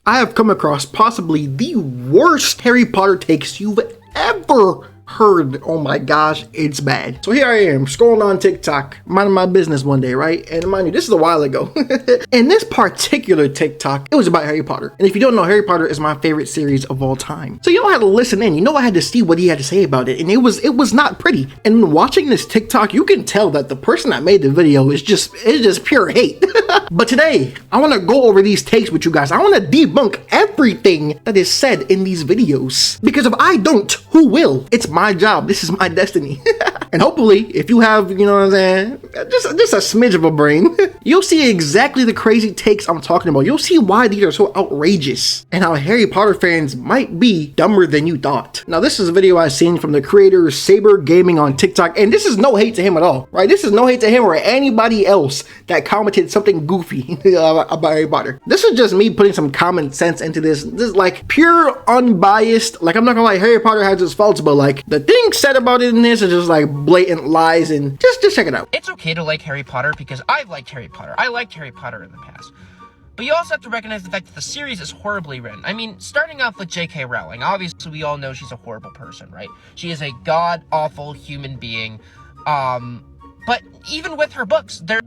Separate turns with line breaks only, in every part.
I have come across possibly the worst Harry Potter takes you've ever heard. Oh my gosh, it's bad. So here I am scrolling on TikTok, minding my business one day, right? And mind you, this is a while ago. And this particular TikTok, it was about Harry Potter. And if you don't know, Harry Potter is my favorite series of all time. So you know I had to listen in. You know I had to see what he had to say about it. And it was not pretty. And watching this TikTok, you can tell that the person that made the video is just pure hate. But today, I want to go over these takes with you guys. I want to debunk everything that is said in these videos. Because if I don't, who will? It's my job. This is my destiny. And hopefully, if you have, you know what I'm saying, just a smidge of a brain, you'll see exactly the crazy takes I'm talking about. You'll see why these are so outrageous and how Harry Potter fans might be dumber than you thought. Now, this is a video I've seen from the creator Saber Gaming on TikTok, and this is no hate to him at all, right? This is no hate to him or anybody else that commented something goofy about Harry Potter. This is just me putting some common sense into this. This is like pure unbiased. Like, I'm not gonna lie, Harry Potter has its faults, but like the things said about it in this is just like blatant lies, and just check it out.
It's okay to like Harry Potter because I've liked Harry Potter. I liked Harry Potter in the past. But you also have to recognize the fact that the series is horribly written. I mean, starting off with J.K. Rowling, obviously we all know she's a horrible person, right? She is a god-awful human being. But even with her books, there's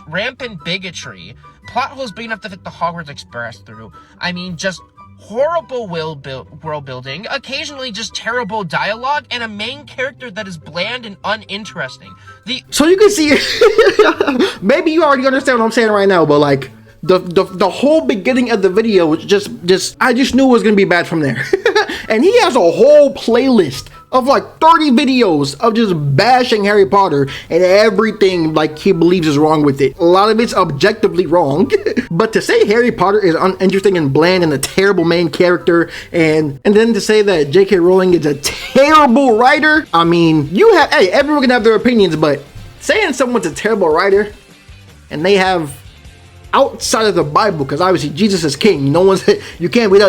rampant bigotry, plot holes big enough to fit the Hogwarts Express through. I mean, just horrible world building, occasionally just terrible dialogue, and a main character that is bland and uninteresting.
So you can see, maybe you already understand what I'm saying right now, but like the whole beginning of the video was just I just knew it was gonna be bad from there. And he has a whole playlist of like 30 videos of just bashing Harry Potter and everything like he believes is wrong with it. A lot of it's objectively wrong. But to say Harry Potter is uninteresting and bland and a terrible main character, and then to say that J.K. Rowling is a terrible writer, I mean, hey, everyone can have their opinions, but saying someone's a terrible writer and they have, outside of the Bible, because obviously Jesus is king, you can't beat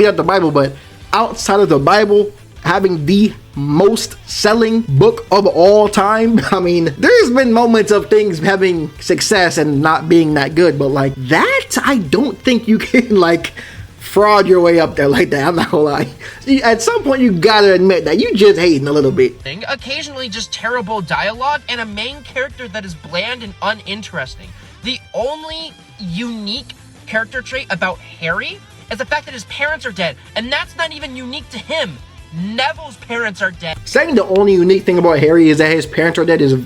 out the Bible, but outside of the Bible, having the most selling book of all time. I mean, there's been moments of things having success and not being that good, but like that, I don't think you can like fraud your way up there like that. I'm not gonna lie. At some point, you gotta admit that you just hating a little bit.
Occasionally just terrible dialogue and a main character that is bland and uninteresting. The only unique character trait about Harry is the fact that his parents are dead, and that's not even unique to him. Neville's parents are dead.
Saying the only unique thing about Harry is that his parents are dead is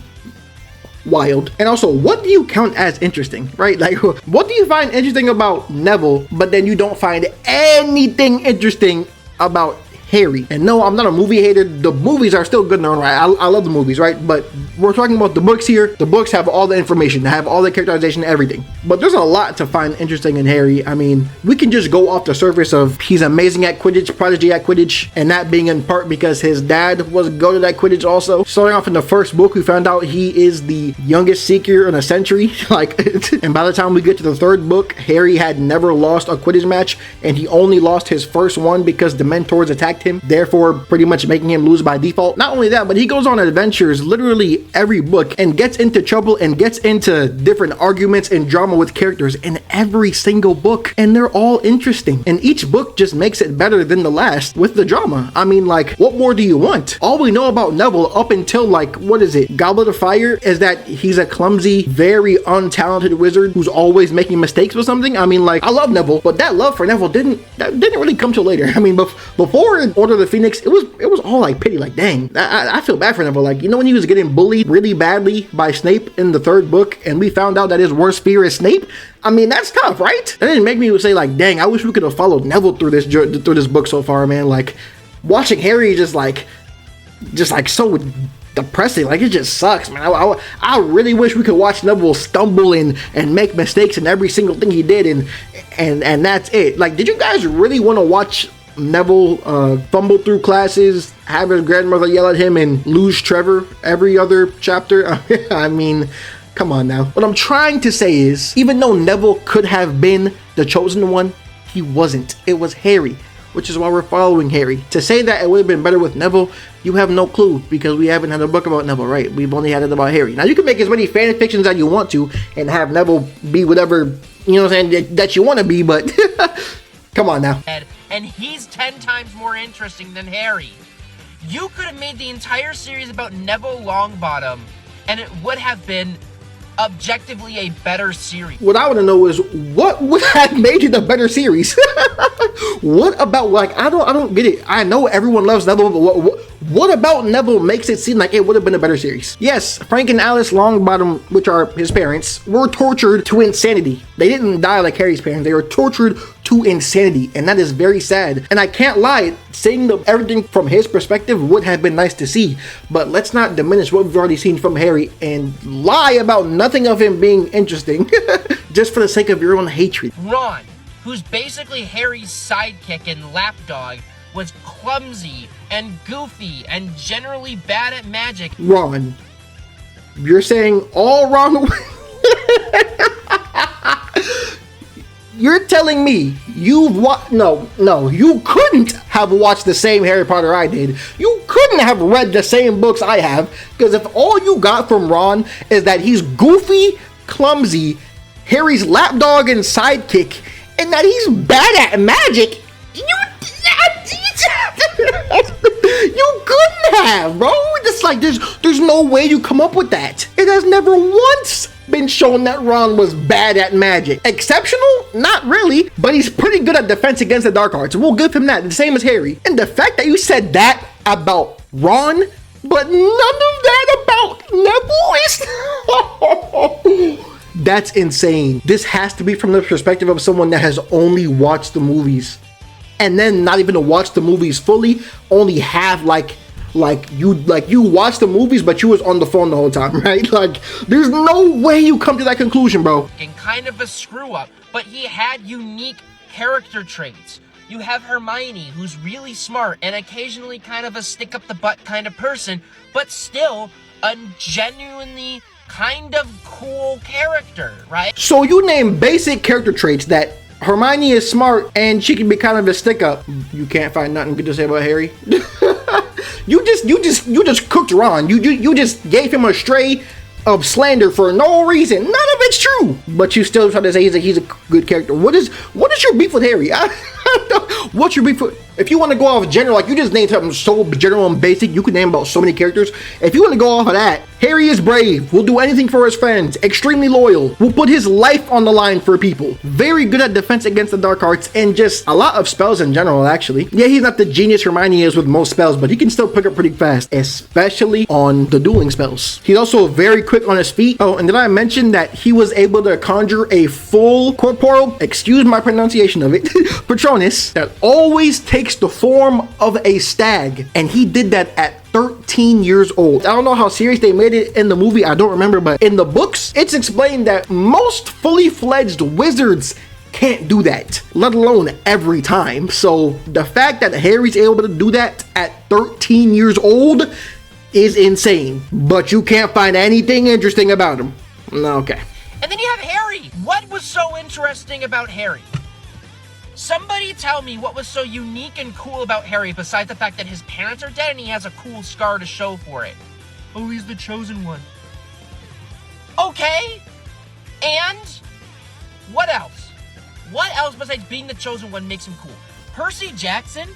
wild. And also, what do you count as interesting, right? Like, what do you find interesting about Neville, but then you don't find anything interesting about Harry? And no, I'm not a movie hater. The movies are still good in their own right. I love the movies, right? But we're talking about the books here. The books have all the information. They have all the characterization, everything. But there's a lot to find interesting in Harry. I mean, we can just go off the surface of he's amazing at Quidditch, prodigy at Quidditch, and that being in part because his dad was goated at Quidditch also. Starting off in the first book, we found out he is the youngest Seeker in a century. Like, and by the time we get to the third book, Harry had never lost a Quidditch match, and he only lost his first one because the Mentors attacked him, therefore pretty much making him lose by default. Not only that, but he goes on adventures literally every book and gets into trouble and gets into different arguments and drama with characters in every single book, and they're all interesting, and each book just makes it better than the last with the drama. I mean, like, what more do you want? All we know about Neville up until like, what is it, Goblet of Fire, is that he's a clumsy, very untalented wizard who's always making mistakes with something. I mean, like, I love Neville, but that love for Neville didn't really come till later. I mean, before Order of the Phoenix, it was all like pity. Like, dang, I feel bad for Neville. Like, you know, when he was getting bullied really badly by Snape in the third book, and we found out that his worst fear is Snape. I mean, that's tough, right? That didn't make me say like, dang, I wish we could have followed Neville through this book so far, man. Like, watching Harry just like so depressing. Like, it just sucks, man. I really wish we could watch Neville stumble and make mistakes in every single thing he did, and that's it. Like, did you guys really want to watch Neville fumble through classes, have his grandmother yell at him, and lose Trevor every other chapter? I mean, come on now. What I'm trying to say is, even though Neville could have been the chosen one, he wasn't. It was Harry, which is why we're following Harry. To say that it would have been better with Neville, you have no clue, because we haven't had a book about Neville, right? We've only had it about Harry. Now, you can make as many fan fictions as you want to and have Neville be whatever you know what I'm saying, that you want to be, but come on now.
And he's 10 times more interesting than Harry. You could have made the entire series about Neville Longbottom, and it would have been objectively a better series.
What I want to know is what would have made it a better series? What about, like, I don't get it. I know everyone loves Neville, but what about Neville makes it seem like it would have been a better series? Yes, Frank and Alice Longbottom, which are his parents, were tortured to insanity. They didn't die like Harry's parents. They were tortured to insanity, and that is very sad. And I can't lie, seeing everything from his perspective would have been nice to see, but let's not diminish what we've already seen from Harry and lie about nothing of him being interesting just for the sake of your own hatred.
Ron, who's basically Harry's sidekick and lapdog, was clumsy and goofy and generally bad at magic.
Ron, you're saying all wrong. You're telling me you've watched? No, you couldn't have watched the same Harry Potter I did. You couldn't have read the same books I have, because if all you got from Ron is that he's goofy, clumsy, Harry's lapdog and sidekick, and that he's bad at magic, you couldn't have, bro. It's like there's no way you come up with that. It has never once been shown that Ron was bad at magic. Exceptional? Not really, but he's pretty good at defense against the dark arts. We'll give him that, the same as Harry. And the fact that you said that about Ron, but none of that about Neville is... That's insane. This has to be from the perspective of someone that has only watched the movies. And then not even to watch the movies fully, only have like you watched the movies, but you was on the phone the whole time, right? Like, there's no way you come to that conclusion, bro.
And kind of a screw up, but he had unique character traits. You have Hermione, who's really smart and occasionally kind of a stick up the butt kind of person, but still a genuinely kind of cool character, right?
So you name basic character traits that Hermione is smart and she can be kind of a stick up. You can't find nothing good to say about Harry. You just cooked Ron. You just gave him a stray of slander for no reason. None of it's true. But you still try to say he's a good character. What is your beef with Harry? What's your beef with... If you want to go off general, like you just named something so general and basic, you could name about so many characters. If you want to go off of that, Harry is brave, will do anything for his friends, extremely loyal, will put his life on the line for people, very good at defense against the dark arts, and just a lot of spells in general, actually. Yeah, he's not the genius Hermione is with most spells, but he can still pick up pretty fast, especially on the dueling spells. He's also very quick on his feet. Oh, and did I mention that he was able to conjure a full corporeal, excuse my pronunciation of it, Patronus, that always takes the form of a stag, and he did that at 13 years old. I don't know how serious they made it in the movie, I don't remember, but in the books, it's explained that most fully fledged wizards can't do that, let alone every time. So the fact that Harry's able to do that at 13 years old is insane, but you can't find anything interesting about him. Okay.
And then you have Harry. What was so interesting about Harry? Somebody tell me what was so unique and cool about Harry besides the fact that his parents are dead and he has a cool scar to show for it. Oh, he's the chosen one. Okay. And what else? What else besides being the chosen one makes him cool? Percy Jackson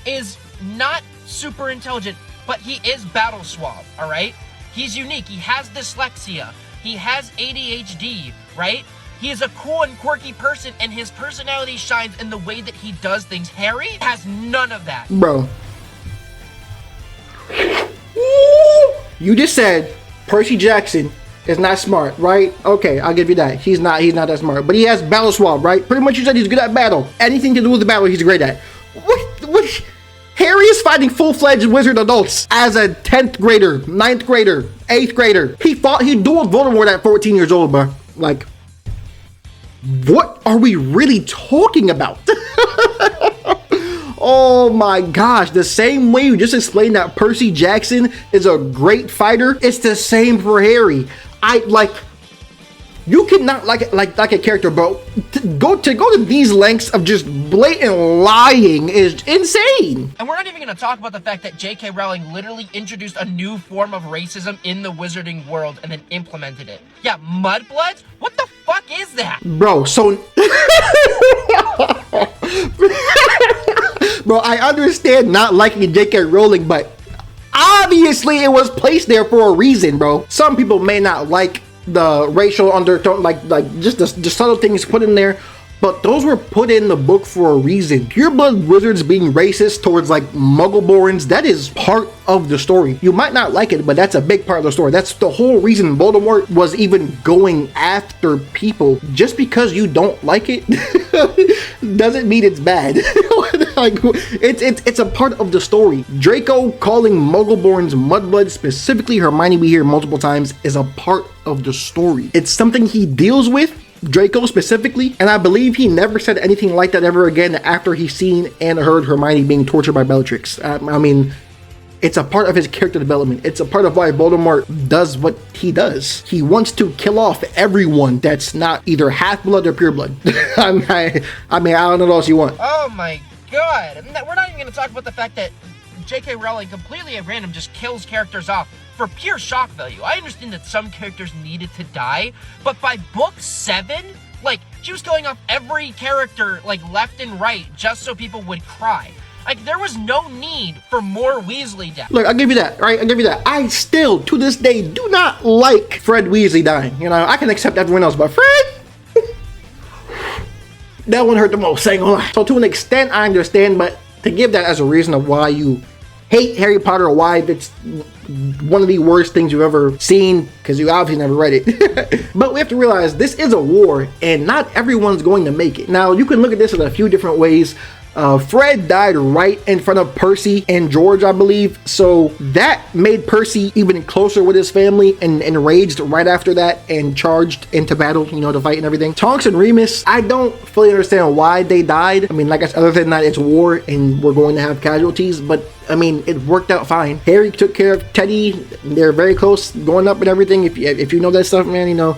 is not super intelligent, but he is battle suave, all right? He's unique. He has dyslexia. He has ADHD, right? He is a cool and quirky person, and his personality shines in the way that he does things. Harry has none of that.
Bro. You just said Percy Jackson is not smart, right? Okay, I'll give you that. He's not that smart. But he has battle suave, right? Pretty much you said he's good at battle. Anything to do with the battle, he's great at. What? Harry is fighting full-fledged wizard adults as a 10th grader, 9th grader, 8th grader. He dueled Voldemort at 14 years old, bro. Like, what are we really talking about? Oh my gosh, the same way you just explained that Percy Jackson is a great fighter, it's the same for Harry. You cannot like a character, bro. To go to these lengths of just blatant lying is insane.
And we're not even going to talk about the fact that J.K. Rowling literally introduced a new form of racism in the wizarding world and then implemented it. Yeah, mudbloods? What the fuck is that?
Bro, so... Bro, I understand not liking J.K. Rowling, but obviously it was placed there for a reason, bro. Some people may not like the racial undertone, like just the subtle things put in there, but those were put in the book for a reason. Pureblood wizards being racist towards like Muggleborns, that is part of the story. You might not like it, but that's a big part of the story. That's the whole reason Voldemort was even going after people. Just because you don't like it doesn't mean it's bad. Like, it's a part of the story. Draco calling Muggleborns mudblood, specifically Hermione, we hear multiple times, is a part of the story. It's something he deals with, Draco specifically, and I believe he never said anything like that ever again after he's seen and heard Hermione being tortured by Bellatrix. I mean, it's a part of his character development. It's a part of why Voldemort does what he does. He wants to kill off everyone that's not either half-blood or pure-blood. I mean, I don't know what else you want.
Oh my god. We're not even going to talk about the fact that J.K. Rowling completely at random just kills characters off for pure shock value. I understand that some characters needed to die, but by book 7, like, she was killing off every character, like, left and right, just so people would cry. Like, there was no need for more Weasley death.
Look, I'll give you that, right? I'll give you that. I still, to this day, do not like Fred Weasley dying. You know, I can accept everyone else, but Fred? That one hurt the most, saying a lot. So to an extent, I understand, but to give that as a reason of why you hate Harry Potter or why it's one of the worst things you've ever seen, because you obviously never read it. But we have to realize this is a war, and not everyone's going to make it. Now, you can look at this in a few different ways. Fred died right in front of Percy and George, I believe, so that made Percy even closer with his family and enraged right after that and charged into battle, you know, to fight and everything. Tonks and Remus, I don't fully understand why they died. I mean, like I said, other than that, it's war and we're going to have casualties, but I mean, it worked out fine. Harry took care of Teddy. They're very close, going up and everything. If you know that stuff, man, you know,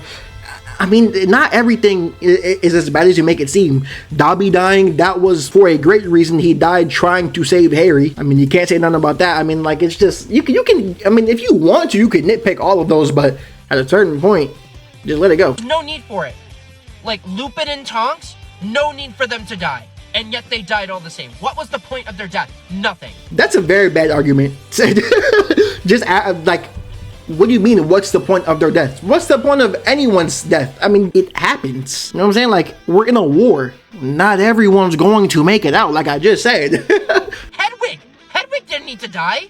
I mean, not everything is as bad as you make it seem. Dobby dying, that was for a great reason. He died trying to save Harry. I mean, you can't say nothing about that. I mean, like, it's just, you can, I mean, if you want to, you can nitpick all of those, but at a certain point, just let it go.
No need for it. Like, Lupin and Tonks, no need for them to die. And yet they died all the same. What was the point of their death? Nothing.
That's a very bad argument. Just, like, what do you mean, what's the point of their death? What's the point of anyone's death? I mean, it happens. You know what I'm saying? Like, we're in a war. Not everyone's going to make it out, like I just said.
Hedwig! Hedwig didn't need to die.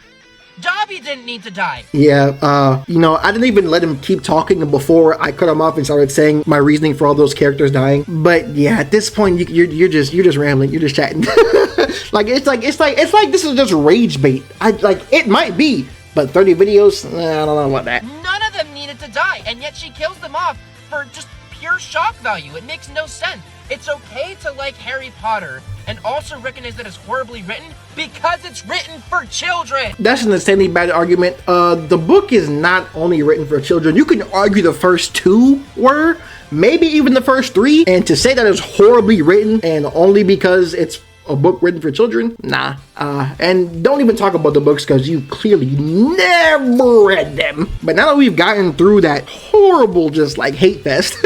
Dobby didn't need to die.
Yeah, you know, I didn't even let him keep talking before I cut him off and started saying my reasoning for all those characters dying. But yeah, at this point, you're just rambling. You're just chatting. It's like this is just rage bait. It might be. But 30 videos, I don't know about that.
None of them needed to die, and yet she kills them off for just pure shock value. It makes no sense. It's okay to like Harry Potter and also recognize that it's horribly written because it's written for children.
That's an insanely bad argument. The book is not only written for children. You can argue the first 2 were, maybe even the first 3, and to say that it's horribly written and only because it's a book written for children? Nah. And don't even talk about the books because you clearly never read them. But now that we've gotten through that horrible just like hate fest,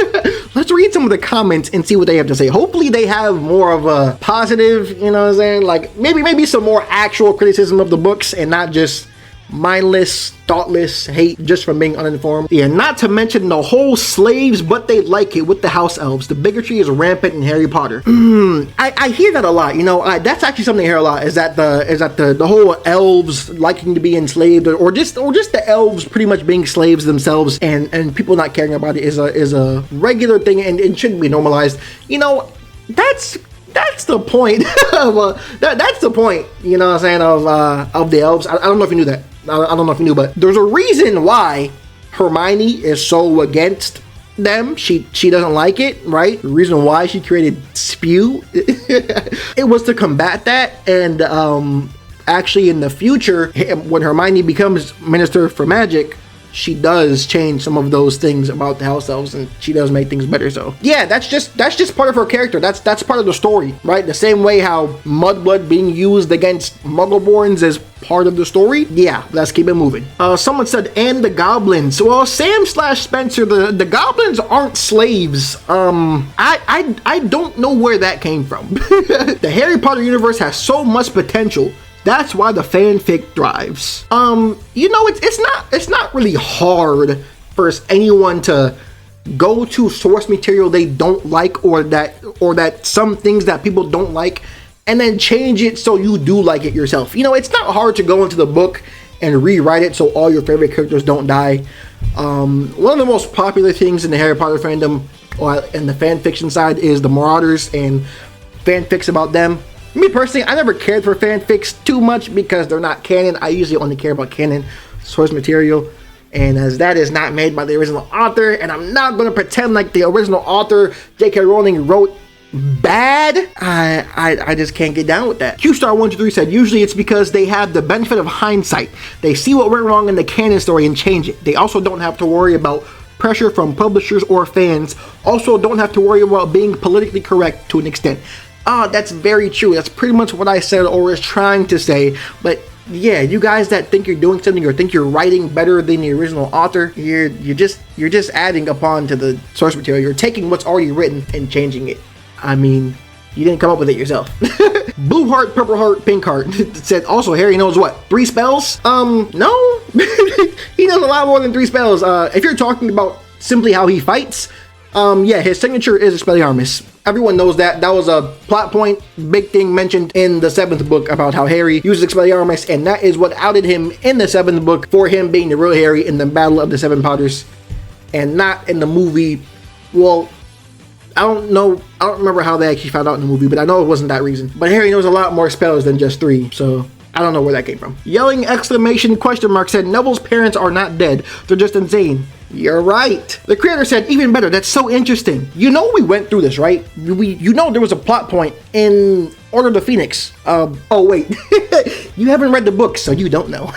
let's read some of the comments and see what they have to say. Hopefully they have more of a positive, you know what I'm saying? Like maybe some more actual criticism of the books and not just mindless, thoughtless hate just from being uninformed. Yeah, not to mention the whole slaves, but they like it with the house elves. The bigotry is rampant in Harry Potter. I hear that a lot. You know, that's actually something I hear a lot. Is that the whole elves liking to be enslaved, or just the elves pretty much being slaves themselves, and people not caring about it is a regular thing and it shouldn't be normalized. You know, that's the point of that's the point, you know what I'm saying, of the elves. I don't know if you knew that. I don't know if you knew, but there's a reason why Hermione is so against them. She doesn't like it, right? The reason why she created Spew, it was to combat that. And actually in the future, when Hermione becomes Minister for Magic, she does change some of those things about the house elves, and she does make things better. So yeah, that's just part of her character. That's part of the story, right? The same way how mudblood being used against muggleborns is part of the story. Yeah, let's keep it moving. Someone said, and the goblins. Well, Sam / Spencer, the goblins aren't slaves. I don't know where that came from. The Harry Potter universe has so much potential. That's why the fanfic thrives. It's not really hard for anyone to go to source material they don't like, or that some things that people don't like, and then change it so you do like it yourself. It's not hard to go into the book and rewrite it so all your favorite characters don't die. One of the most popular things in the Harry Potter fandom, or in the fan fiction side, is the Marauders and fanfics about them. Me personally, I never cared for fanfics too much because they're not canon. I usually only care about canon source material, and as that is not made by the original author, and I'm not going to pretend like the original author, J.K. Rowling, wrote bad, I just can't get down with that. QStar123 said, usually it's because they have the benefit of hindsight. They see what went wrong in the canon story and change it. They also don't have to worry about pressure from publishers or fans. Also don't have to worry about being politically correct to an extent. That's very true. That's pretty much what I said or was trying to say. But yeah, you guys that think you're doing something or think you're writing better than the original author, you're just adding upon to the source material. You're taking what's already written and changing it. I mean, you didn't come up with it yourself. Blue heart, purple heart, pink heart said, also Harry knows what, 3 spells? No. He knows a lot more than 3 spells. If you're talking about simply how he fights, yeah, his signature is Expelliarmus. Everyone knows that. That was a plot point, big thing mentioned in the 7th book about how Harry uses Expelliarmus, and that is what outed him in the 7th book for him being the real Harry in the Battle of the Seven Potters, and not in the movie. Well, I don't remember how they actually found out in the movie, but I know it wasn't that reason. But Harry knows a lot more spells than just 3, so I don't know where that came from. Yelling exclamation question mark said, Neville's parents are not dead, they're just insane. You're right. The creator said, even better, that's so interesting. We went through this, right? There was a plot point in Order of the Phoenix. Oh wait, you haven't read the book, so you don't know.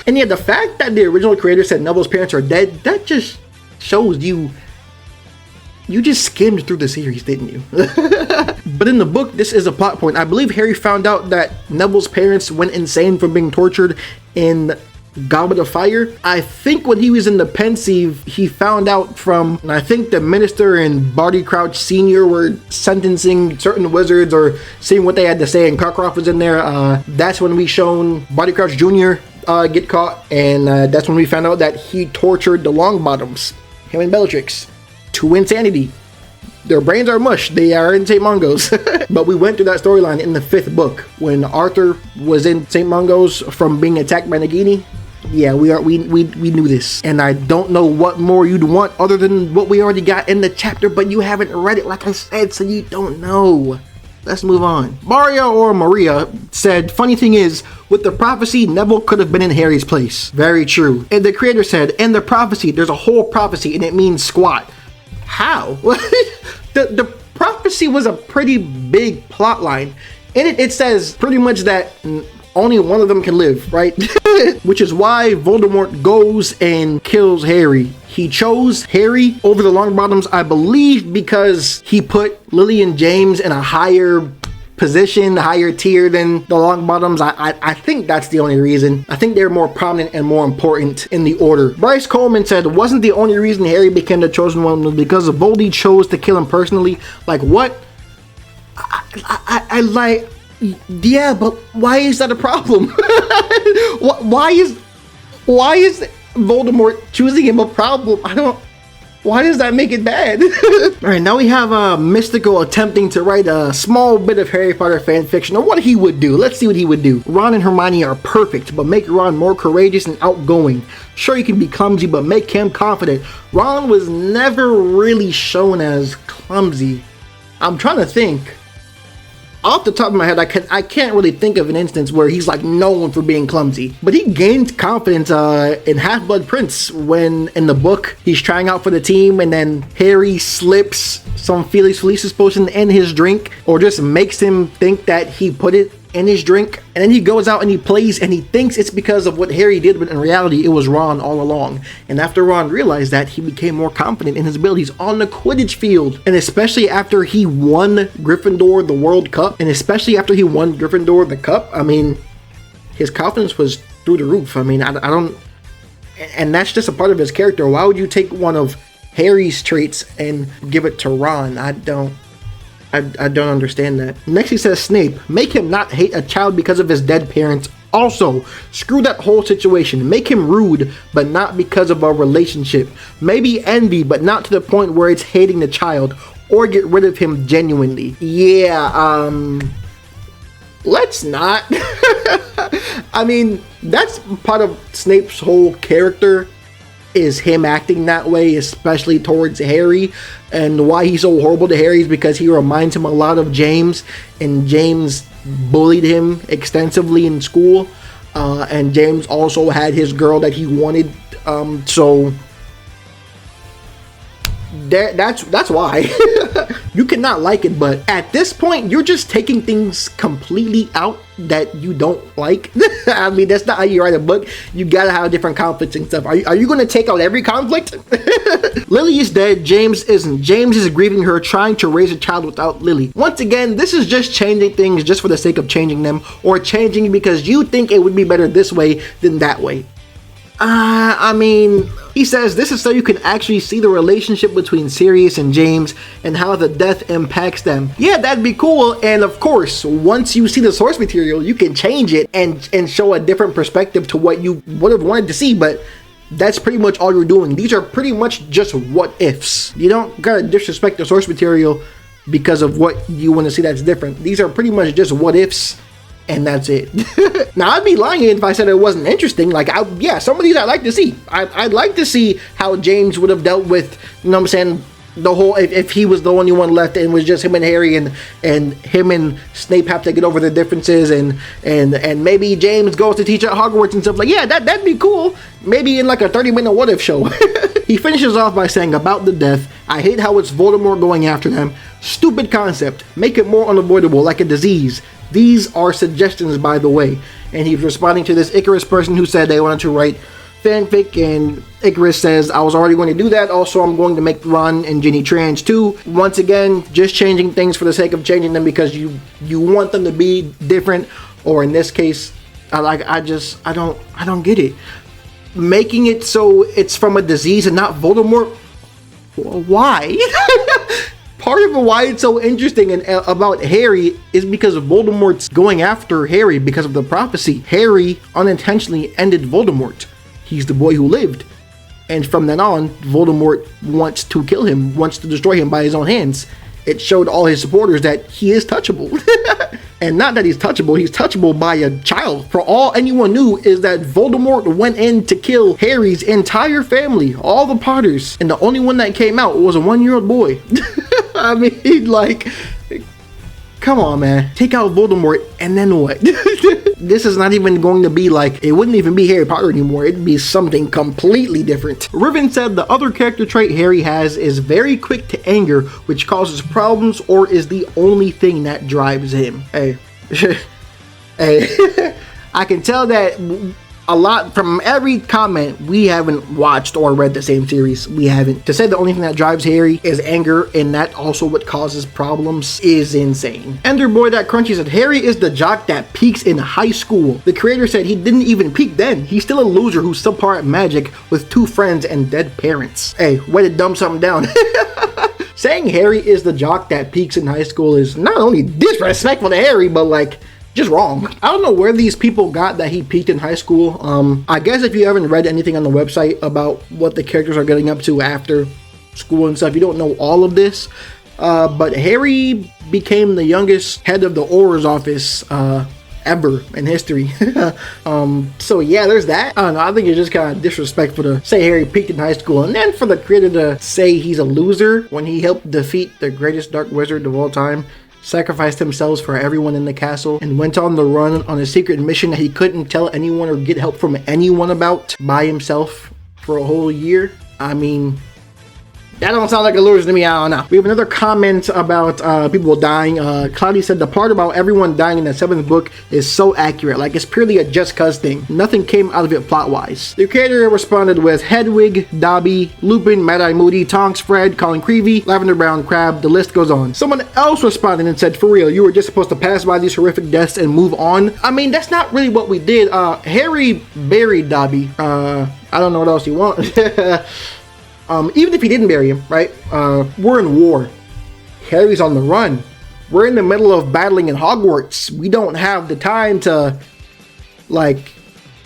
And yeah, the fact that the original creator said Neville's parents are dead, that just shows you just skimmed through the series, didn't you? But in the book, this is a plot point. I believe Harry found out that Neville's parents went insane from being tortured in Goblet of Fire. I think when he was in the Pensieve, he found out from, I think the Minister and Barty Crouch Sr. were sentencing certain wizards or seeing what they had to say, and Cockcroft was in there. That's when we shown Barty Crouch Jr. Get caught, and that's when we found out that he tortured the Longbottoms, him and Bellatrix, to insanity. Their brains are mush. They are in St. Mungo's. But we went through that storyline in the 5th book when Arthur was in St. Mungo's from being attacked by Nagini. Yeah, we knew this, and I don't know what more you'd want other than what we already got in the chapter, but you haven't read it, like I said, so you don't know. Let's move on. Maria said, funny thing is, with the prophecy, Neville could have been in Harry's place. Very true. And the creator said, in the prophecy, there's a whole prophecy, and it means squat. How? The prophecy was a pretty big plot line. In it says pretty much that only one of them can live, right? Which is why Voldemort goes and kills Harry. He chose Harry over the Longbottoms, I believe, because he put Lily and James in a higher position, higher tier than the Longbottoms. I think that's the only reason. I think they're more prominent and more important in the order. Bryce Coleman said, wasn't the only reason Harry became the chosen one was because Voldy chose to kill him personally. Like, what? I like... Yeah, but why is that a problem? Why is Voldemort choosing him a problem? Why does that make it bad? Alright, now we have Mystical attempting to write a small bit of Harry Potter fan fiction, or what he would do. Let's see what he would do. Ron and Hermione are perfect, but make Ron more courageous and outgoing. Sure, he can be clumsy, but make him confident. Ron was never really shown as clumsy. I'm trying to think. Off the top of my head, I can't really think of an instance where he's like known for being clumsy. But he gained confidence in Half-Blood Prince when in the book he's trying out for the team and then Harry slips some Felix Felicis potion in his drink, or just makes him think that he put it in his drink, and then he goes out and he plays and he thinks it's because of what Harry did, but in reality it was Ron all along. And after Ron realized that, he became more confident in his abilities on the Quidditch field, and especially after he won Gryffindor the World Cup, and especially after he won Gryffindor the Cup, I mean, his confidence was through the roof. I mean, I don't, and that's just a part of his character. Why would you take one of Harry's traits and give it to Ron? I don't understand that. Next he says, Snape, make him not hate a child because of his dead parents. Also, screw that whole situation. Make him rude, but not because of a relationship. Maybe envy, but not to the point where it's hating the child. Or get rid of him genuinely. Yeah, let's not. I mean, that's part of Snape's whole character, is him acting that way, especially towards Harry. And why he's so horrible to Harry is because he reminds him a lot of James, and James bullied him extensively in school, and James also had his girl that he wanted, so that's why. You cannot like it, but at this point you're just taking things completely out that you don't like. I mean, that's not how you write a book. You gotta have different conflicts and stuff. Are you gonna take out every conflict? Lily is dead, James isn't. James is grieving her, trying to raise a child without Lily. Once again, this is just changing things just for the sake of changing them, or changing because you think it would be better this way than that way. I mean, he says this is so you can actually see the relationship between Sirius and James and how the death impacts them. Yeah, that'd be cool. And of course, once you see the source material, you can change it and show a different perspective to what you would have wanted to see, but that's pretty much all you're doing. These are pretty much just what ifs. You don't gotta disrespect the source material because of what you want to see that's different. These are pretty much just what ifs, and that's it. Now, I'd be lying if I said it wasn't interesting. Like, yeah, some of these I'd like to see. I'd like to see how James would have dealt with, you know what I'm saying, the whole, if he was the only one left and it was just him and Harry, and him and Snape have to get over the differences, and maybe James goes to teach at Hogwarts and stuff. Like, yeah, that'd be cool. Maybe in like a 30-minute what if show. He finishes off by saying, about the death, I hate how it's Voldemort going after them. Stupid concept. Make it more unavoidable, like a disease. These are suggestions, by the way. And he's responding to this Icarus person who said they wanted to write fanfic, and Icarus says, I was already going to do that. Also, I'm going to make Ron and Ginny trans too. Once again, just changing things for the sake of changing them because you want them to be different, or in this case, I don't get it. Making it so it's from a disease and not Voldemort. Why? Part of why it's so interesting about Harry is because Voldemort's going after Harry because of the prophecy. Harry unintentionally ended Voldemort. He's the boy who lived. And from then on, Voldemort wants to kill him, wants to destroy him by his own hands. It showed all his supporters that he is touchable. And not that he's touchable by a child. For all anyone knew is that Voldemort went in to kill Harry's entire family, all the Potters, and the only one that came out was a 1-year-old boy. I mean, like, come on, man. Take out Voldemort, and then what? This is not even going to be like, it wouldn't even be Harry Potter anymore. It'd be something completely different. Riven said the other character trait Harry has is very quick to anger, which causes problems or is the only thing that drives him. Hey, hey, I can tell that a lot from every comment. We haven't watched or read the same series. We haven't. To say the only thing that drives Harry is anger, and that also what causes problems, is insane. Enderboy that Crunchy said Harry is the jock that peaks in high school. The creator said he didn't even peak then. He's still a loser who's subpar at magic with 2 friends and dead parents. Hey, way to dumb something down. Saying Harry is the jock that peaks in high school is not only disrespectful to Harry, but like, just wrong. I don't know where these people got that he peaked in high school. I guess if you haven't read anything on the website about what the characters are getting up to after school and stuff, you don't know all of this. But Harry became the youngest head of the Auror's office ever in history. So yeah, there's that. I don't know, I think it's just kind of disrespectful to say Harry peaked in high school, and then for the creator to say he's a loser when he helped defeat the greatest dark wizard of all time, sacrificed himself for everyone in the castle, and went on the run on a secret mission that he couldn't tell anyone or get help from anyone about by himself for a whole year. I mean, That don't sound like illusion to me. I don't know. We have another comment about people dying. Cloudy said the part about everyone dying in the 7th book is so accurate. Like, it's purely a just cuz thing. Nothing came out of it plot-wise. The creator responded with Hedwig, Dobby, Lupin, Mad-Eye Moody, Tonks, Fred, Colin Creevy, Lavender Brown Crab, the list goes on. Someone else responded and said, for real, you were just supposed to pass by these horrific deaths and move on? I mean, that's not really what we did. Harry buried Dobby. I don't know what else you want. Even if he didn't bury him, right? We're in war. Harry's on the run. We're in the middle of battling in Hogwarts. We don't have the time to, like,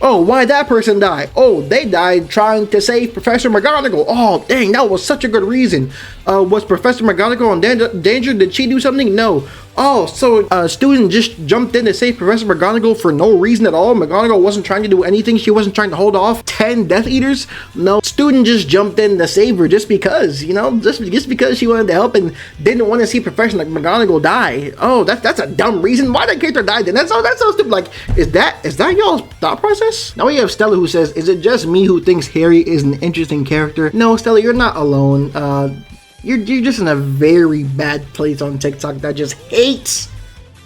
oh, why'd that person die? Oh, they died trying to save Professor McGonagall. Oh, dang, that was such a good reason. Was Professor McGonagall in danger? Did she do something? No. Oh, so a student just jumped in to save Professor McGonagall for no reason at all? McGonagall wasn't trying to do anything. She wasn't trying to hold off 10 Death Eaters? No, student just jumped in to save her just because, you know, just because she wanted to help and didn't want to see Professor McGonagall die. Oh, that's a dumb reason. Why that character died then? That's so stupid. Like, is that y'all's thought process? Now we have Stella who says, is it just me who thinks Harry is an interesting character? No, Stella, you're not alone. You're just in a very bad place on TikTok that just hates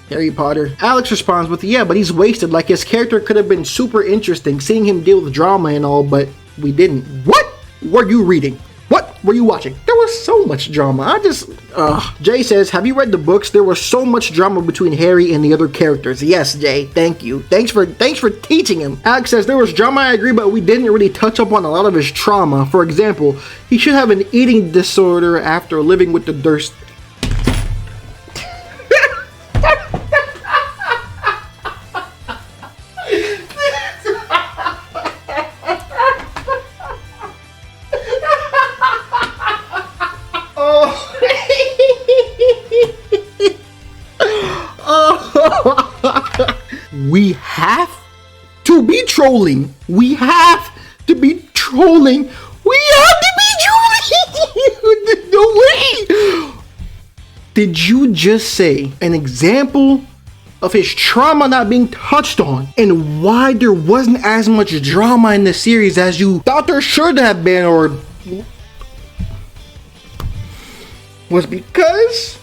Harry Potter. Alex responds with, yeah, but he's wasted. Like, his character could have been super interesting, seeing him deal with drama and all, but we didn't. What were you reading? What were you watching? There was so much drama. Jay says, have you read the books? There was so much drama between Harry and the other characters. Yes, Jay, thank you. Thanks for teaching him. Alex says, there was drama, I agree, but we didn't really touch up on a lot of his trauma. For example, he should have an eating disorder after living with the Durst. We have to be trolling. We have to be trolling. We have to be trolling. No way. Did you just say an example of his trauma not being touched on and why there wasn't as much drama in the series as you thought there should have been, or was because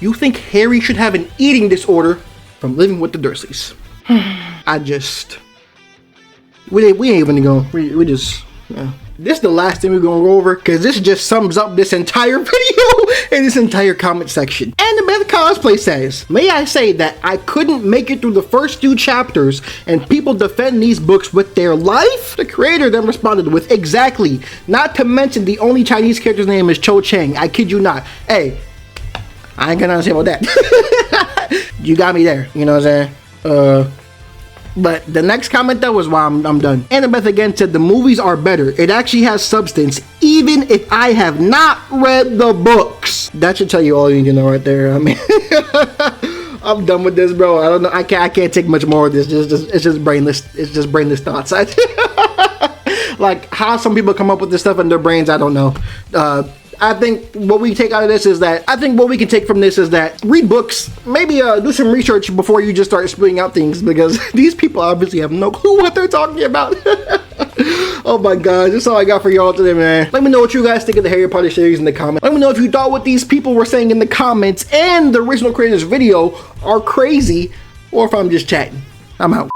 you think Harry should have an eating disorder from living with the Dursleys? We ain't even gonna go. We just, yeah. This is the last thing we're gonna go over, because this just sums up this entire video and this entire comment section. And the Beth Cosplay says, may I say that I couldn't make it through the first 2 chapters and people defend these books with their life? The creator then responded with, exactly. Not to mention the only Chinese character's name is Cho Chang. I kid you not. Hey, I ain't gonna say about that. You got me there, you know what I'm saying? But the next comment though was why I'm done. Annabeth again said the movies are better. It actually has substance, even if I have not read the books. That should tell you all you need to know right there. I mean, I'm done with this, bro. I don't know. I can't take much more of this. It's just brainless. It's just brainless thoughts. Like how some people come up with this stuff in their brains, I don't know. I think what we take out of this is that, what we can take from this is that read books, maybe do some research before you just start spitting out things, because these people obviously have no clue what they're talking about. Oh my god, that's all I got for y'all today, man. Let me know what you guys think of the Harry Potter series in the comments. Let me know if you thought what these people were saying in the comments and the original creators video are crazy, or if I'm just chatting. I'm out.